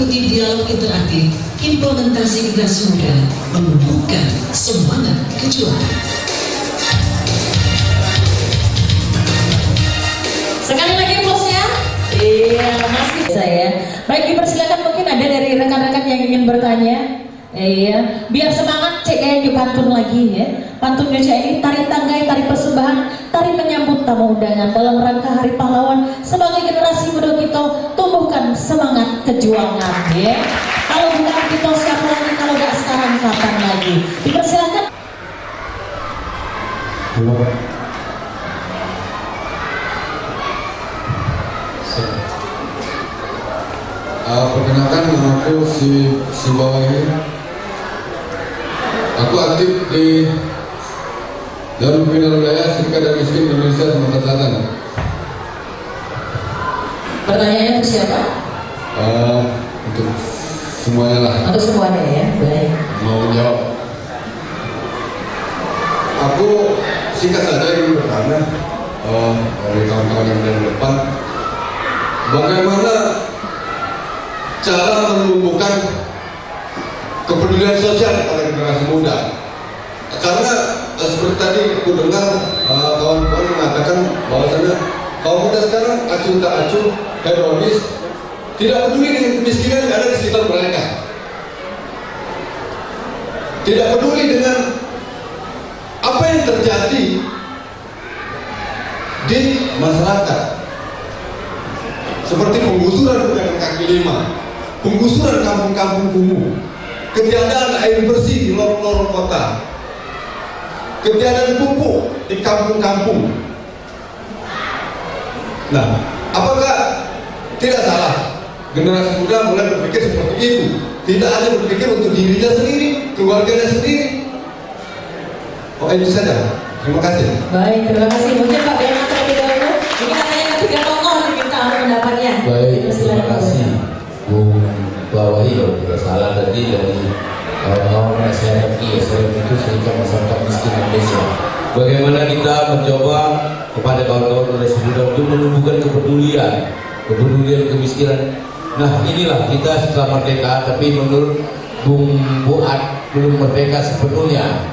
Ikuti dialog interaktif implementasi generasi muda menumbuhkan semangat kejuaraan. Sekali lagi bosnya. Iya, masih saya. Baik, dipersilakan, mungkin ada dari rekan-rekan yang ingin bertanya. Iya, biar semangat cek kayak dipantun lagi ya. Pantunnya saya ini tari tanggai, tari persembahan, tari menyambut tamu undangan dalam rangka Hari Pahlawan. Sebagai generasi muda kita tumbuhkan semangat kejuangan ya. Kalau bukan kita siapa lagi, kalau nggak sekarang kapan lagi? Dipersilakan. Perkenalkan, nama aku si bawah ini. Aku aktif di Dewan Pembina Wilayah Serikat dan Miskin Indonesia Sumatera Selatan. Pertanyaannya untuk siapa? Untuk semuanya lah. Untuk semuanya ya, baik. Mau menjawab. Aku singkat saja ingin bertanya dari kawan-kawan yang ada di depan, bagaimana cara menumbuhkan kepedulian sosial pada generasi muda? Karena seperti tadi aku dengar kawan-kawan mengatakan bahwasanya kaum muda sekarang acuh tak acuh, hedonis, tidak peduli dengan kemiskinan yang ada di sekitar mereka, tidak peduli dengan apa yang terjadi di masyarakat, seperti penggusuran pedagang kaki lima, penggusuran kampung-kampung kumuh, ketiadaan air bersih di lorong-lorong kota, ketiadaan pupuk di kampung-kampung. Nah, apakah tidak salah generasi muda mulai berpikir seperti itu? Tidak hanya berpikir untuk dirinya sendiri, keluarganya sendiri. Oh, itu saja. Terima kasih. Baik, terima kasih. Mungkin Pak Bernard terlebih dahulu. Ini katanya ketiga tokoh diminta pendapatnya. Baik, terima kasih Bung Bawahi, kalau tidak salah tadi dari kawan-kawan SNMI itu Serikat Masyarakat Miskin Indonesia. Bagaimana kita mencoba kepada kawan-kawan generasi muda untuk menumbuhkan kepedulian kemiskinan. Nah, inilah kita setelah merdeka, tapi menurut Bung Buat belum merdeka sepenuhnya.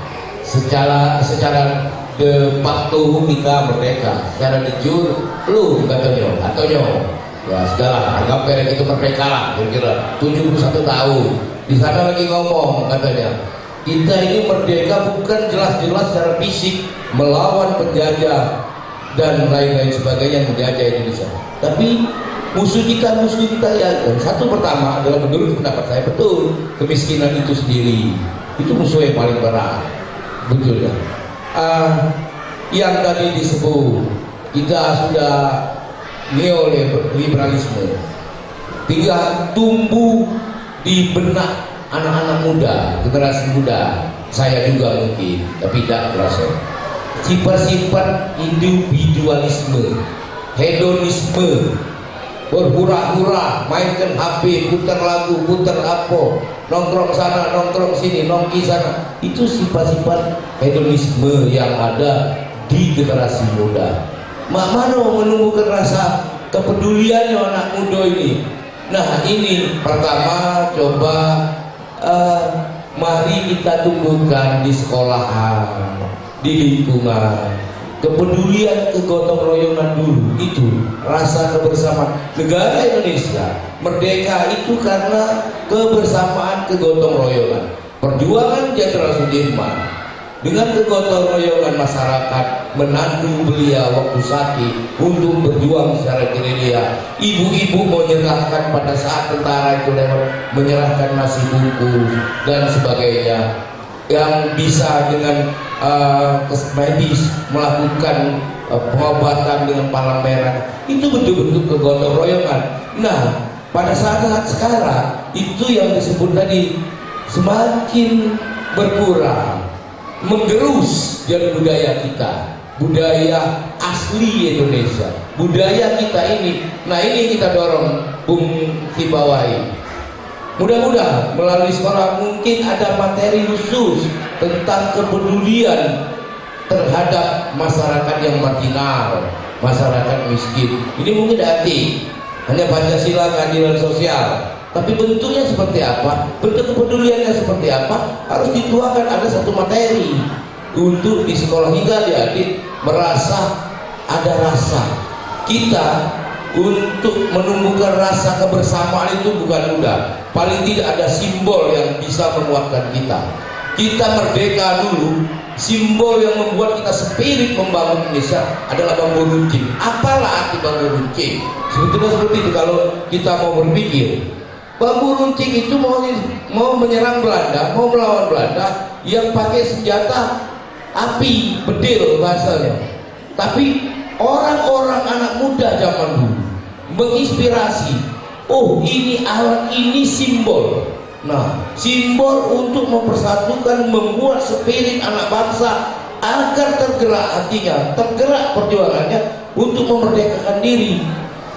Secara de facto kita merdeka, secara de jure belum katanya, atau ya segala anggap mereka itu merdeka lah, kira-kira 71 tahun. Di sana lagi ngomong katanya, kita ini merdeka bukan jelas-jelas secara fisik melawan penjajah dan lain-lain sebagainya yang menjajah Indonesia, tapi musuh kita ya. Dan satu pertama adalah menurut pendapat saya betul, kemiskinan itu sendiri itu musuh yang paling berat. Betul ya. Yang tadi disebut kita sudah neoliberalisme, tinggal tumbuh di benak anak-anak muda, generasi muda, saya juga mungkin, tapi tidak terasa sifat-sifat individualisme, hedonisme, berhura-hura, mainkan HP, putar lagu, putar apa, nongkrong sana, nongkrong sini, nongki sana. Itu sifat-sifat hedonisme yang ada di generasi muda. Mana menumbuhkan rasa kepeduliannya anak muda ini? Nah, ini pertama coba mari kita tumbuhkan di sekolahan, di lingkungan, kepedulian kegotong royongan dulu. Itu rasa kebersamaan. Negara Indonesia merdeka itu karena kebersamaan kegotong royongan. Perjuangan Jenderal Sudirman dengan kegotong royongan masyarakat menandu beliau waktu sakit untuk berjuang secara gerilya. Ibu-ibu menyerahkan pada saat tentara itu lewat, menyerahkan nasi bungkus dan sebagainya. Yang bisa dengan medis melakukan pengobatan dengan palang merah, itu bentuk-bentuk kegotong royongan. Nah, pada saat sekarang itu yang disebut tadi semakin berkurang, menggerus dari budaya kita, budaya asli Indonesia, budaya kita ini. Nah, ini kita dorong Bung Tibawahi. Mudah-mudahan melalui sekolah mungkin ada materi khusus tentang kepedulian terhadap masyarakat yang marginal, masyarakat miskin. Ini mungkin hanya Pancasila, keadilan sosial. Tapi bentuknya seperti apa, bentuk kepeduliannya seperti apa, harus dituangkan. Ada satu materi untuk di sekolah hingga adik-adik merasa ada rasa. Kita untuk menumbuhkan rasa kebersamaan itu bukan mudah. Paling tidak ada simbol yang bisa menguatkan kita. Kita merdeka dulu, simbol yang membuat kita spirit membangun Indonesia adalah bambu runcing. Apalah arti bambu runcing? Sebetulnya seperti itu kalau kita mau berpikir. Bambu runcing itu mau menyerang Belanda, mau melawan Belanda yang pakai senjata api, bedil bahasanya. Tapi orang-orang anak muda zaman dulu menginspirasi. Oh, ini alat, ini simbol. Nah, simbol untuk mempersatukan, membuat spirit anak bangsa agar tergerak hatinya, tergerak perjuangannya untuk memerdekakan diri.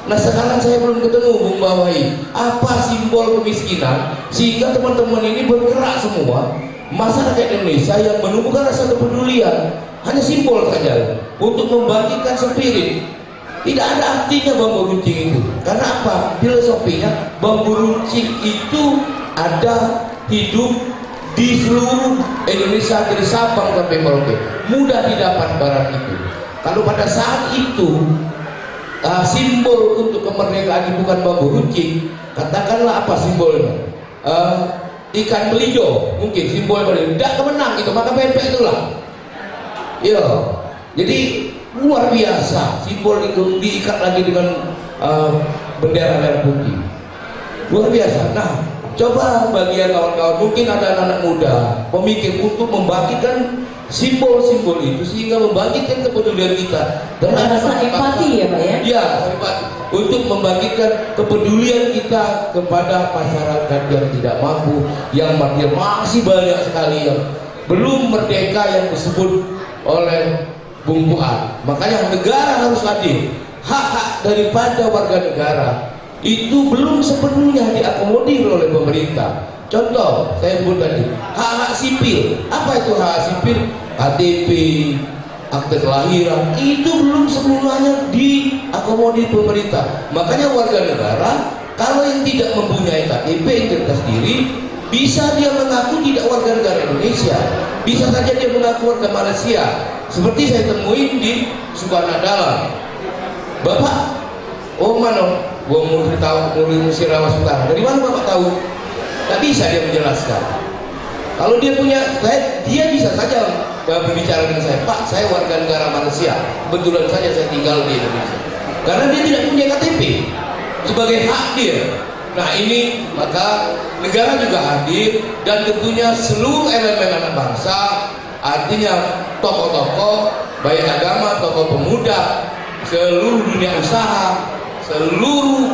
Nah, sekarang saya belum ketemu Bung Bawahi apa simbol kemiskinan sehingga teman-teman ini bergerak semua. Masyarakat Indonesia yang menumbuhkan rasa kepedulian hanya simbol saja untuk membangkitkan spirit. Tidak ada artinya bambu runcing itu. Karena apa? Filosofinya bambu runcing itu ada hidup di seluruh Indonesia dari Sabang sampai Merauke. Mudah didapat barang itu. Kalau pada saat itu simbol untuk kemerdekaan bukan bambu runcing, katakanlah apa simbolnya? Ikan belijo mungkin simbol belijo. Tidak kemenang itu, maka pempek itulah. Ya, jadi luar biasa simbol itu diikat lagi dengan bendera merah putih. Luar biasa. Nah, coba bagian kawan-kawan, mungkin ada anak-anak muda pemikir untuk membangkitkan simbol-simbol itu sehingga membangkitkan kepedulian kita terhadap rasa empati ya Pak ya? Ya, empati. Untuk membangkitkan kepedulian kita kepada masyarakat yang tidak mampu, yang masih banyak sekali yang belum merdeka yang disebut oleh Bung Fuad. Makanya negara harus adil. Hak-hak daripada warga negara itu belum sepenuhnya diakomodir oleh pemerintah. Contoh, saya sebut tadi, hak-hak sipil. Apa itu hak sipil? KTP, akte kelahiran, itu belum semuanya diakomodir pemerintah. Makanya warga negara, kalau yang tidak mempunyai KTP identitas diri, bisa dia mengaku tidak warga negara Indonesia, bisa saja dia mengaku warga Malaysia. Seperti saya temuin di Sukanadalan. Bapak, oh mana? Gua mau tahu Musirawas Utara. Dari mana Bapak tahu? Tak bisa dia menjelaskan. Kalau dia punya, dia bisa saja berbicara dengan saya. Pak, saya warga negara Malaysia. Kebetulan saja saya tinggal di Indonesia. Karena dia tidak punya KTP sebagai hak dia. Nah ini maka negara juga hadir dan tentunya seluruh elemen anak bangsa, artinya tokoh-tokoh baik agama, tokoh pemuda, seluruh dunia usaha, seluruh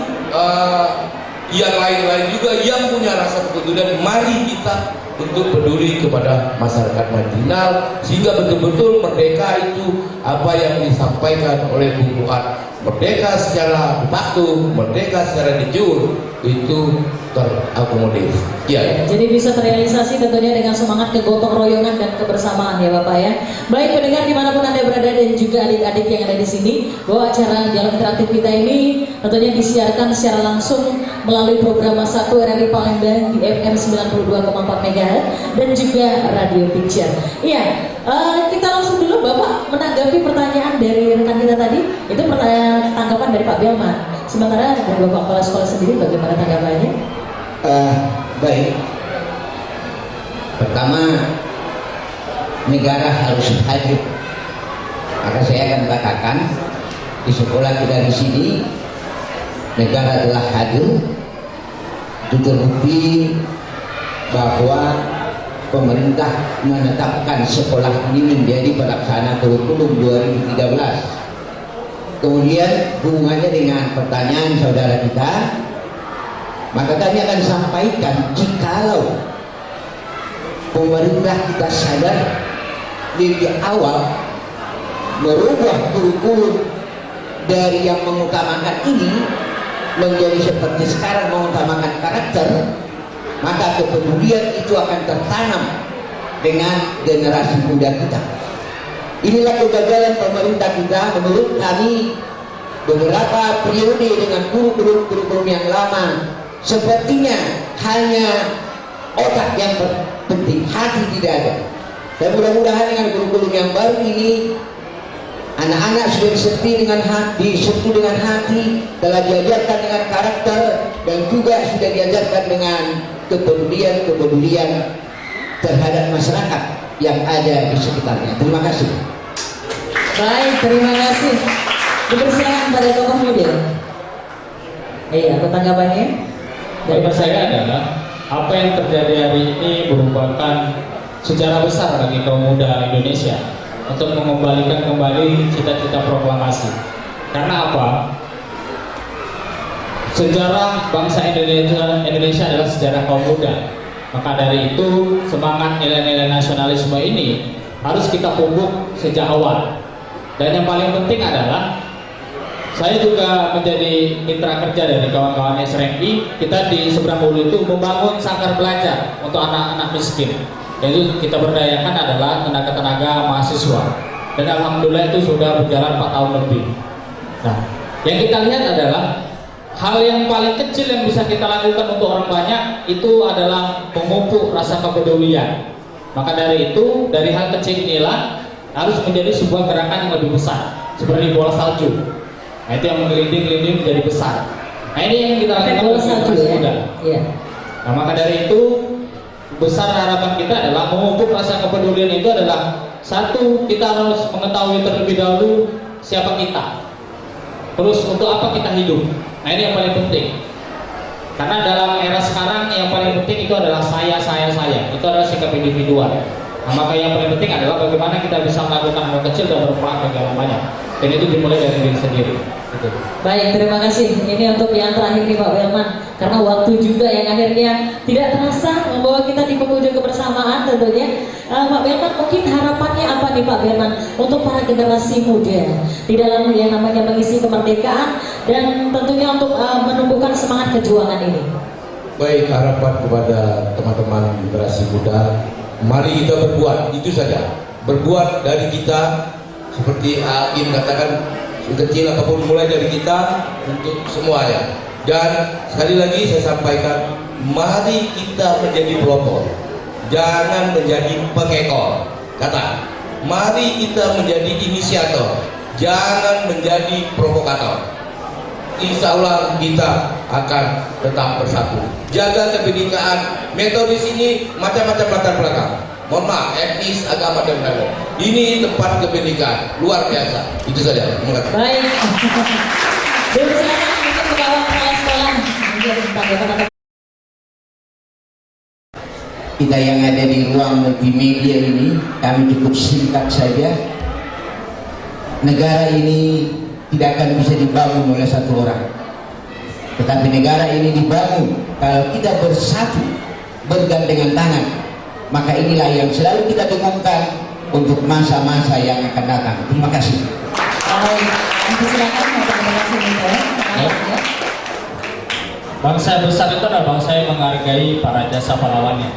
yang lain-lain juga yang punya rasa kepedulian, mari kita untuk peduli kepada masyarakat marginal sehingga betul-betul merdeka itu apa yang disampaikan oleh Bung Fuad, merdeka secara patuh, merdeka secara jujur itu terakomodir. Ya. Jadi bisa terrealisasi tentunya dengan semangat kegotong royongan dan kebersamaan ya Bapak ya. Baik pendengar dimanapun Anda berada dan juga adik-adik yang ada di sini, bahwa acara dialog interaktif kita ini tentunya disiarkan secara langsung melalui program Masa 1 RRI Palembang di FM 92,4 MHz dan juga Radio Picture. Iya, kita langsung dulu Bapak menanggapi pertanyaan dari rekan kita tadi. Itu pertanyaan tanggapan dari Pak Belman. Sementara dari Bapak Kepala Sekolah sendiri bagaimana tanggapannya? Baik. Pertama, negara harus hadir. Maka saya akan katakan di sekolah kita di sini negara telah hadir. Itu terbukti bahwa pemerintah menetapkan sekolah ini menjadi pelaksana kurikulum 2013. Kemudian hubungannya dengan pertanyaan saudara kita, maka kami akan sampaikan jikalau pemerintah kita sadar lebih awal merubah kurikulum dari yang mengutamakan ini menjadi seperti sekarang mengutamakan karakter, maka kepedulian itu akan tertanam dengan generasi muda kita. Inilah kegagalan pemerintah kita menurut kami beberapa periode dengan kurikulum yang lama sepertinya hanya otak yang penting, hati tidak ada. Dan mudah-mudahan dengan kurikulum yang baru ini anak-anak sudah disertai dengan hati, telah diajarkan dengan karakter, dan juga sudah diajarkan dengan kepedulian terhadap masyarakat yang ada di sekitarnya. Terima kasih. Baik, terima kasih. Dipersilakan pada tokoh muda. Apa tanggapannya? Bagi saya adalah apa yang terjadi hari ini merupakan sejarah besar bagi kaum muda Indonesia untuk mengembalikan kembali cita-cita proklamasi. Karena apa? Sejarah bangsa Indonesia adalah sejarah kaum muda. Maka dari itu semangat nilai-nilai nasionalisme ini harus kita pupuk sejak awal. Dan yang paling penting adalah saya juga menjadi mitra kerja dari kawan-kawan SRMI. Kita di Seberang Hulu itu membangun sangkar belajar untuk anak-anak miskin. Yaitu kita berdayakan adalah tenaga-tenaga mahasiswa. Dan alhamdulillah itu sudah berjalan 4 tahun lebih. Nah, yang kita lihat adalah hal yang paling kecil yang bisa kita lakukan untuk orang banyak itu adalah memupuk rasa kepedulian. Maka dari itu, dari hal kecil inilah harus menjadi sebuah gerakan yang lebih besar, seperti bola salju. Nah, itu yang menggelinding-gelinding menjadi besar. Nah, ini yang kita lakukan bola salju ya. Iya. Nah, maka dari itu besar harapan kita adalah memupuk rasa kepedulian itu adalah satu, kita harus mengetahui terlebih dahulu siapa kita. Terus untuk apa kita hidup. Nah, ini yang paling penting. Karena dalam era sekarang yang paling penting itu adalah saya. Itu adalah sikap individual. Nah, maka yang paling penting adalah bagaimana kita bisa melakukan hal kecil dan berperan bagi orang banyak. Dan itu dimulai dari diri sendiri. Gitu. Baik, terima kasih. Ini untuk yang terakhir nih Pak Berman. Karena waktu juga yang akhirnya tidak terasa membawa kita di penghujung kebersamaan tentunya. Pak Berman, mungkin harapannya apa nih Pak Berman untuk para generasi muda di dalam yang namanya mengisi kemerdekaan dan tentunya untuk menumbuhkan semangat kejuangan ini? Baik, harapan kepada teman-teman generasi muda, mari kita berbuat, itu saja. Berbuat dari kita, seperti Akim katakan, kecil apapun mulai dari kita untuk semuanya. Dan sekali lagi saya sampaikan, mari kita menjadi pelopor, jangan menjadi pengekor. Mari kita menjadi inisiator, jangan menjadi provokator. Insya Allah kita akan tetap bersatu. Jaga kebinekaan. Metode sini macam-macam latar belakang. Mohon maaf, etnis, agama dan lain-lain. Ini tempat kebinekaan luar biasa. Itu saja. Terima kasih. Baik. Silakan mungkin kawan kepala sekolah menjadi tanggapan. Kita yang ada di ruang multimedia ini, kami cukup singkat saja. Negara ini tidak akan bisa dibangun oleh satu orang, tetapi negara ini dibangun kalau kita bersatu, bergandengan tangan. Maka inilah yang selalu kita dengungkan untuk masa-masa yang akan datang. Terima kasih. Silakan Bangsa besar itu adalah bangsa yang menghargai para jasa pahlawannya.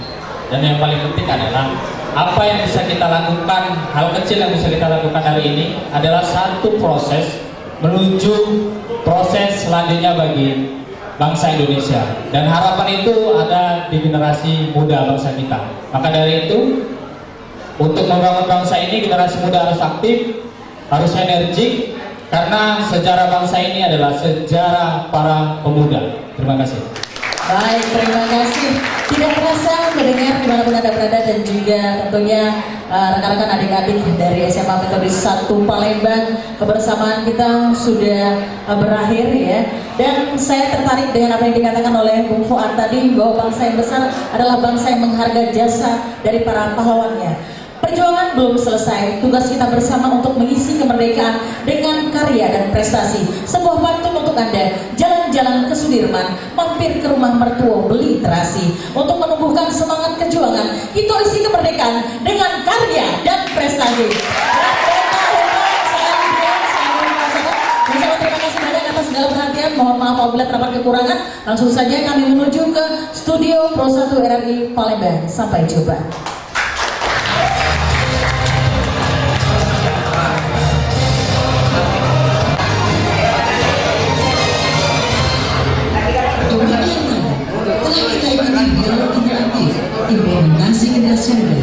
Dan yang paling penting adalah apa yang bisa kita lakukan, hal kecil yang bisa kita lakukan hari ini adalah satu proses menuju proses selanjutnya bagi bangsa Indonesia. Dan harapan itu ada di generasi muda bangsa kita. Maka dari itu, untuk membangun bangsa ini, generasi muda harus aktif, harus energik, karena sejarah bangsa ini adalah sejarah para pemuda. Terima kasih. Baik, terima kasih. Tidak terasa mendengar dimanapun Anda berada dan juga tentunya rekan-rekan adik-adik dari SMA Metodis 1 Palembang, kebersamaan kita sudah berakhir ya. Dan saya tertarik dengan apa yang dikatakan oleh Bung Fuad tadi, bahwa bangsa yang besar adalah bangsa yang menghargai jasa dari para pahlawannya. Perjuangan belum selesai, tugas kita bersama untuk mengisi kemerdekaan dengan karya dan prestasi. Sebuah pantun untuk Anda, jalan-jalan ke Sudirman, mampir ke rumah mertua, beli terasi. Untuk menumbuhkan semangat kejuangan, kita isi kemerdekaan dengan karya dan prestasi. Terima kasih banyak atas segala perhatian. Mohon maaf apabila terdapat kekurangan. Langsung saja kami menuju ke studio Pro 1 RRI Palembang. Sampai jumpa. generasi muda